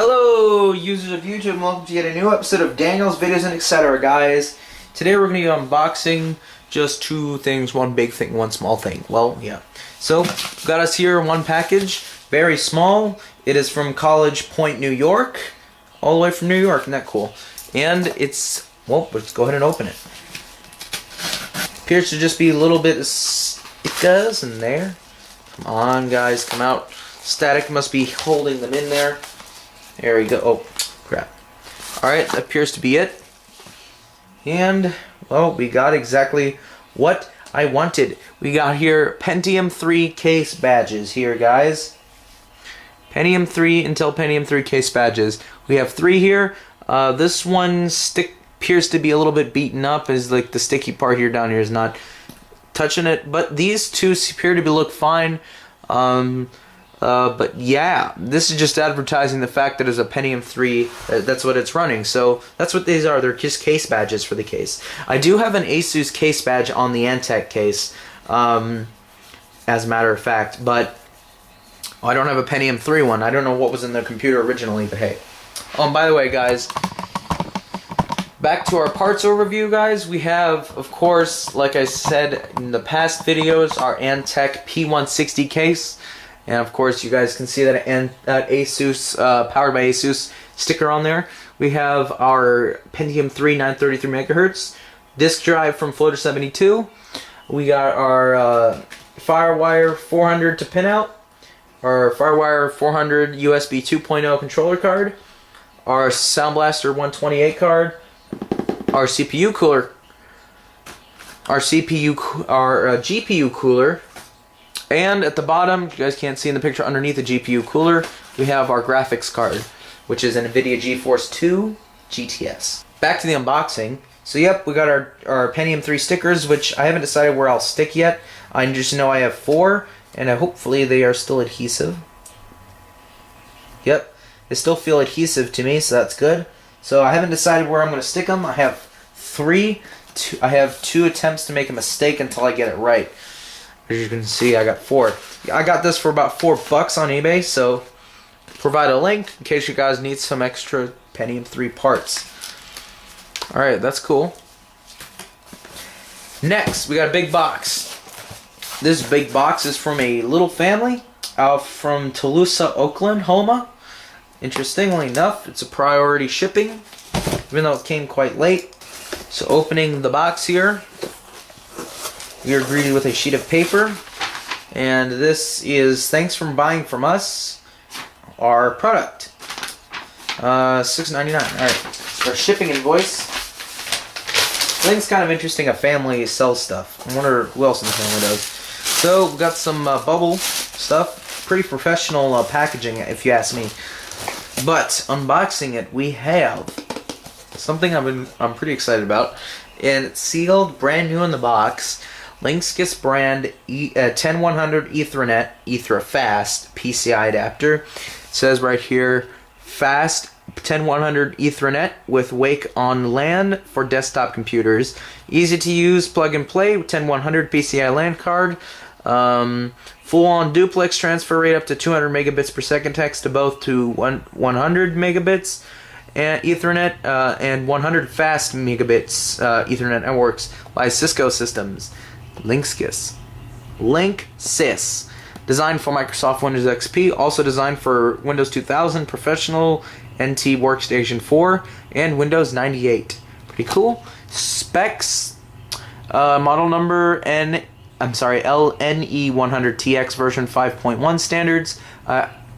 Hello users of YouTube and welcome to yet a new episode of Daniel's Videos and Etc. Guys. Today we're going to be unboxing just two things, one big thing, one small thing. Well, yeah. So, got us here one package, very small. It is from College Point, New York. All the way from New York, isn't that cool? And it's, well, let's go ahead and open it. Appears to just be a little bit of stickers in there. Come on guys, come out. Static must be holding them in there. There we go. Oh, crap. Alright, that appears to be it. And, well, we got exactly what I wanted. We got here Pentium III Case Badges here, guys. Pentium 3, Intel Pentium 3 Case Badges. We have three here. This one appears to be a little bit beaten up, as like the sticky part here down here is not touching it. But these two appear to look fine. But yeah, this is just advertising the fact that it's a Pentium 3, that's what it's running. So that's what these are. They're just case badges for the case. I do have an Asus case badge on the Antec case, as a matter of fact, but I don't have a Pentium 3 one. I don't know what was in the computer originally, but hey. By the way, guys, back to our parts overview, guys. We have, of course, like I said in the past videos, our Antec P160 case. And of course, you guys can see that Asus, powered by Asus sticker on there. We have our Pentium 3 933 megahertz disk drive from Floater 72. We got our Firewire 400 to pinout, our Firewire 400 USB 2.0 controller card, our Sound Blaster 128 card, our CPU cooler, our GPU cooler. And at the bottom, you guys can't see in the picture underneath the GPU cooler, we have our graphics card, which is an Nvidia GeForce 2 GTS. Back to the unboxing. So yep, we got our Pentium 3 stickers, which I haven't decided where I'll stick yet. I just know I have 4, and hopefully they are still adhesive. Yep, they still feel adhesive to me, so that's good. So I haven't decided where I'm going to stick them. I have 3. I have 2 attempts to make a mistake until I get it right. As you can see, I got 4. I got this for about $4 on eBay, so provide a link in case you guys need some extra Pentium 3 parts. Alright, that's cool. Next, we got a big box. This big box is from a little family out from Tulsa, Oklahoma. Interestingly enough, it's a priority shipping, even though it came quite late. So opening the box here, we are greeted with a sheet of paper, and this is thanks for buying from us our product. $6.99. Alright, so our shipping invoice. I think it's kind of interesting a family sells stuff. I wonder who else in the family does. So we got some bubble stuff. Pretty professional packaging, if you ask me. But unboxing it, we have something I'm pretty excited about, and it's sealed, brand new in the box. Linksys brand 10100 Ethernet Etherfast PCI adapter. It says right here, fast 10100 Ethernet with Wake on LAN for desktop computers. Easy to use, plug and play. 10100 PCI LAN card. Full-on duplex transfer rate up to 200 megabits per second. Text to both to 100 megabits. And Ethernet and 100 fast megabits Ethernet networks by Cisco systems. Linksys. Designed for Microsoft Windows XP, also designed for Windows 2000, Professional, NT Workstation 4, and Windows 98. Pretty cool. Specs, model number LNE100TX version 5.1 standards,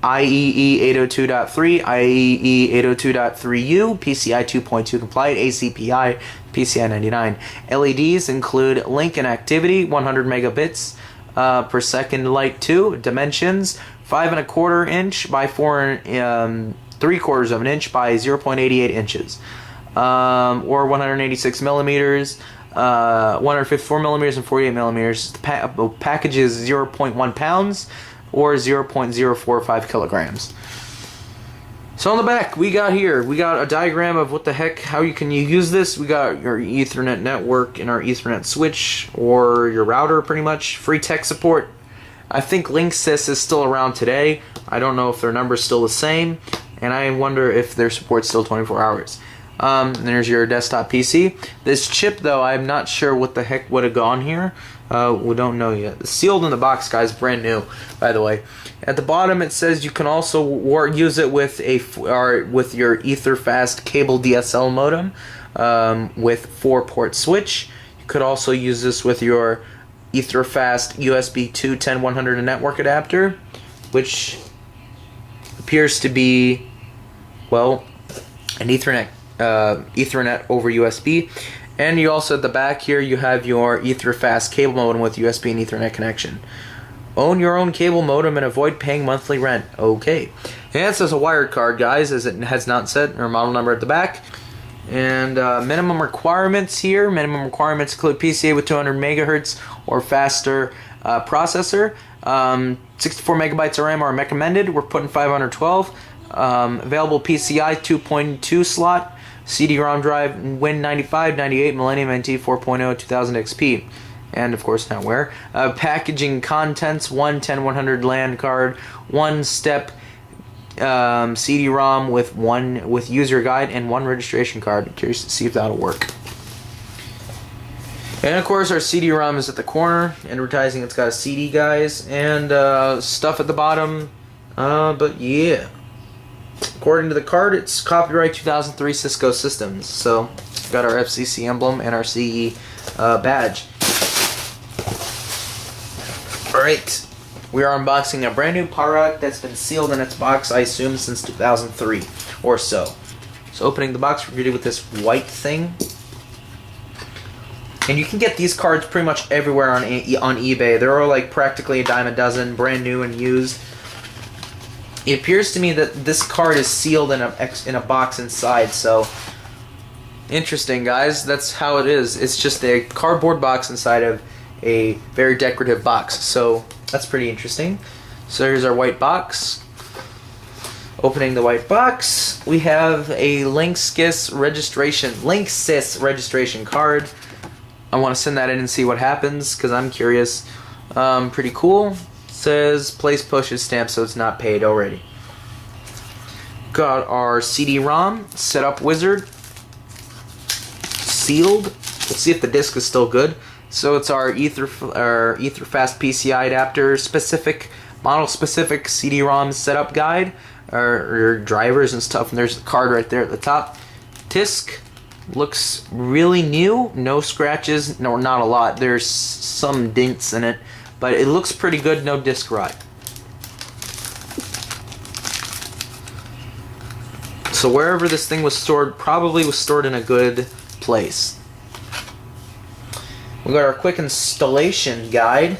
IEEE 802.3, IEEE 802.3U, PCI 2.2 compliant, ACPI, PCI 99. LEDs include link and activity, 100 megabits per second, light 2. Dimensions, 5.25 inch by 3/4 of an inch by 0.88 inches, or 186 millimeters, 154 millimeters, and 48 millimeters. The package is 0.1 pounds. Or 0.045 kilograms. So on the back, we got a diagram of what the heck, how you can use this. We got your Ethernet network and our Ethernet switch, or your router, pretty much. Free tech support. I think Linksys is still around today. I don't know if their number's still the same. and I wonder if their support's still 24 hours. And there's your desktop PC. This chip, though, I'm not sure what the heck would have gone here. We don't know yet. It's sealed in the box, guys. Brand new, by the way. At the bottom, it says you can also use it with with your Etherfast cable DSL modem with 4-port switch. You could also use this with your Etherfast USB 2 10100 network adapter, which appears to be, well, an Ethernet over USB. And you also, at the back here, you have your Etherfast cable modem with USB and Ethernet connection. Own your own cable modem and avoid paying monthly rent. Okay. And it says a wired card, guys, as it has not said, or model number at the back. And minimum requirements here. Minimum requirements include PCA with 200 megahertz or faster processor. 64 megabytes of RAM are recommended. We're putting 512. Available PCI 2.2 slot. CD-ROM drive, Win 95, 98, Millennium NT 4.0, 2000 XP. And, of course, NetWare. Packaging contents, 100 LAN card, 1-step CD-ROM with user guide, and 1 registration card. I'm curious to see if that'll work. And, of course, our CD-ROM is at the corner. Advertising, it's got a CD, guys, and stuff at the bottom. But, yeah. According to the card, it's copyright 2003 Cisco Systems. So, we've got our FCC emblem and our CE badge. Alright, we are unboxing a brand new product that's been sealed in its box, I assume, since 2003 or so. So, opening the box, we're greeted with this white thing. And you can get these cards pretty much everywhere on eBay. They're all like practically a dime a dozen, brand new and used. It appears to me that this card is sealed in a box inside, so interesting, guys. That's how it is. It's just a cardboard box inside of a very decorative box, so that's pretty interesting. So here's our white box. Opening the white box, we have a Linksys registration card. I want to send that in and see what happens because I'm curious. Pretty cool. Says place postage stamp, so it's not paid already. Got our CD-ROM setup wizard sealed. Let's see if the disc is still good. So it's our Etherfast PCI adapter model specific CD-ROM setup guide, or drivers and stuff. And there's the card right there at the top. Disc looks really new. No scratches. No, not a lot. There's some dents in it. But it looks pretty good, no disc rot. So wherever this thing was stored, probably was stored in a good place. We got our quick installation guide.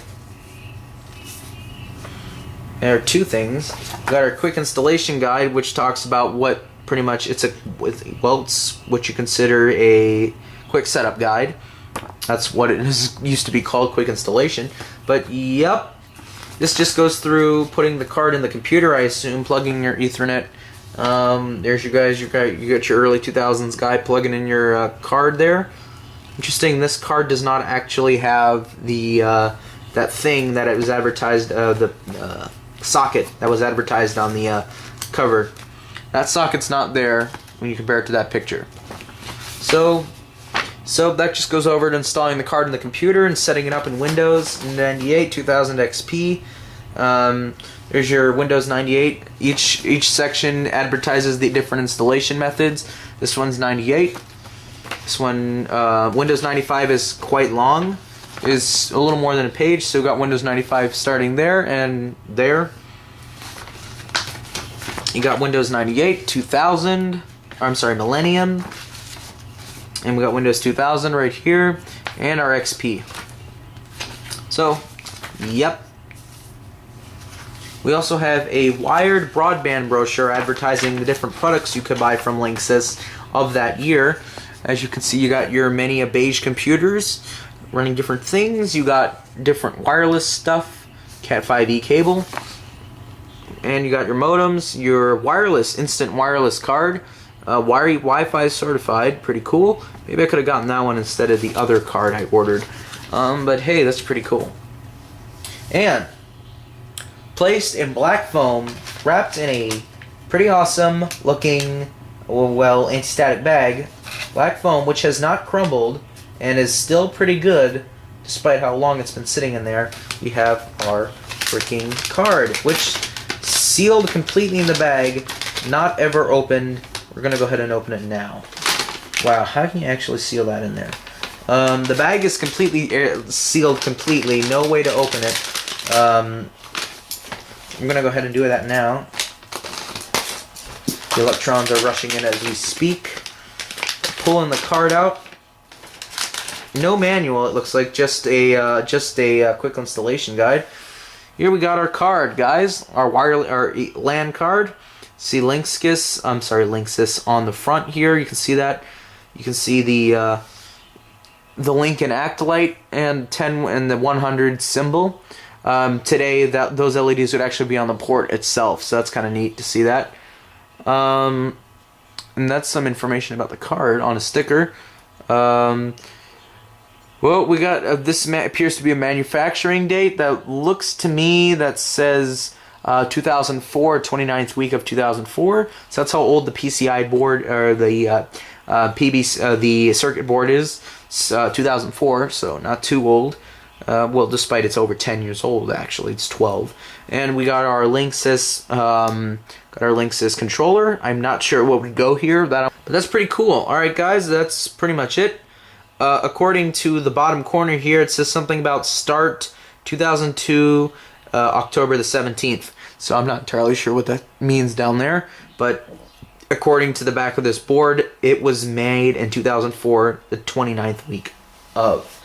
There are two things. We got our quick installation guide, which talks about what pretty much it's what you consider a quick setup guide. That's what it used to be called, quick installation. But yep, this just goes through putting the card in the computer, I assume, plugging your Ethernet. There's you guys. You got your early 2000s guy plugging in your card there. Interesting. This card does not actually have the that thing that it was advertised, the socket that was advertised on the cover. That socket's not there when you compare it to that picture. So that just goes over to installing the card in the computer and setting it up in Windows 98 2000 XP. There's your Windows 98. Each section advertises the different installation methods. This one's 98. This one, Windows 95 is quite long. Is a little more than a page. So we've got Windows 95 starting there and there. You got Windows 98, 2000. I'm sorry, Millennium. And we got Windows 2000 right here, and our XP. So, yep. We also have a wired broadband brochure advertising the different products you could buy from Linksys of that year. As you can see, you got your many beige computers running different things. You got different wireless stuff, Cat 5e cable, and you got your modems, your wireless, instant wireless card. Wi-Fi certified, pretty cool. Maybe I could have gotten that one instead of the other card I ordered. But hey, that's pretty cool. And placed in black foam, wrapped in a pretty awesome looking, well, anti-static bag. Black foam, which has not crumbled and is still pretty good despite how long it's been sitting in there. We have our freaking card, which sealed completely in the bag, not ever opened. We're gonna go ahead and open it now. Wow, how can you actually seal that in there? The bag is completely sealed completely, no way to open it. I'm gonna go ahead and do that now. The electrons are rushing in as we speak. Pulling the card out. No manual, it looks like, just a quick installation guide. Here we got our card, guys. Our LAN card. See Linksys on the front here. You can see that. You can see the link in Actolite and 10 and the 100 symbol. Today, those LEDs would actually be on the port itself, so that's kind of neat to see that. And that's some information about the card on a sticker. Well, we got this appears to be a manufacturing date that looks to me that says 2004, 29th week of 2004. So that's how old the PCI board or the the circuit board is. 2004, so not too old. Well, despite it's over 10 years old, actually, it's 12. And we got our Linksys, controller. I'm not sure what would go here, but that's pretty cool. All right, guys, that's pretty much it. According to the bottom corner here, it says something about start 2002, October the 17th. So I'm not entirely sure what that means down there, but according to the back of this board, it was made in 2004, the 29th week of.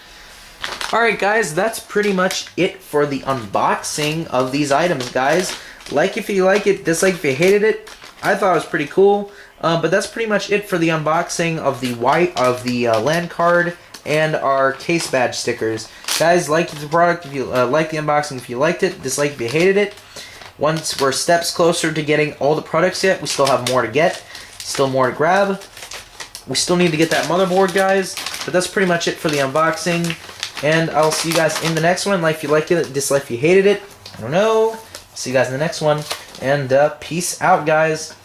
Alright guys, that's pretty much it for the unboxing of these items, guys. Like if you like it, dislike if you hated it. I thought it was pretty cool. But that's pretty much it for the unboxing of the LAN card and our case badge stickers. Guys, like the product if you like the unboxing if you liked it, dislike if you hated it. Once we're steps closer to getting all the products yet, we still have more to get, still more to grab. We still need to get that motherboard, guys. But that's pretty much it for the unboxing. And I'll see you guys in the next one. Like if you liked it, dislike if you hated it. I don't know. See you guys in the next one. And peace out, guys.